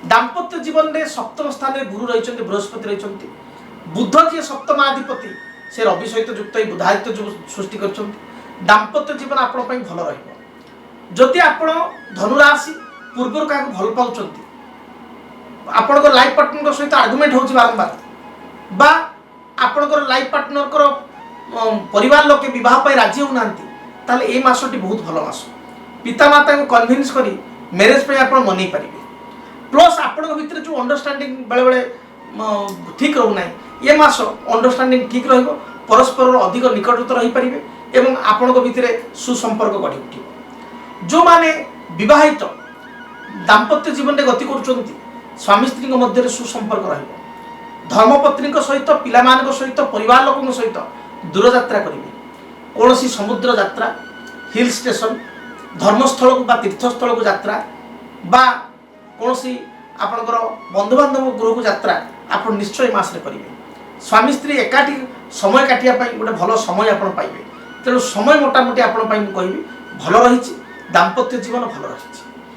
दाम्पत्य जीवन में सप्तम स्थान में गुरु रही बृहस्पति रही बुध जी सप्तमाधिपति से रवि सहित युक्त बुधादित्य सृष्टि कर दाम्पत्य जीवन आपण भल रही आपण धनुराशि पूर्व क्या भल पाँच आपण लाइफ पार्टनर सहित आर्गुमेंट हो बारंबार बा आपणकर लाइफ पार्टनर परिवार लोके विवाह राजी होना ताले ए मासटी बहुत भल मास पितामाता को कन्विन्स करी मैरेज पे आपण मनै पारे प्लस आपण भितर जो अंडरस्टैंडिंग बेले बेले ठीक रहूना ये मास अंडरस्टैंडिंग ठीक रहिबो परस्पर अधिक निकटता रही पारिबे एवं आपण भितर सुसंपर्क गढ़ी उठिबो जो माने विवाहित दाम्पत्य जीवन में गति करुचंती स्वामी स्त्री मध्य सुसंपर्क रहिबो धर्मपत्नी सहित पिला सहित परिवार लोक सहित दूर यात्रा करेंगे कौन सी समुद्र यात्रा हिल स्टेशन धर्मस्थल को तीर्थस्थल को यात्रा बा कौन सी आपणकर बंधुबांधव गृह को यात्रा आप निश्चय मास करेंगे स्वामी स्त्री एकाठी समय काटिया गोटे भल समय आप पाइबे तेणु समय मोटामोटी आपण कहबी भल रही दाम्पत्य जीवन भल रही।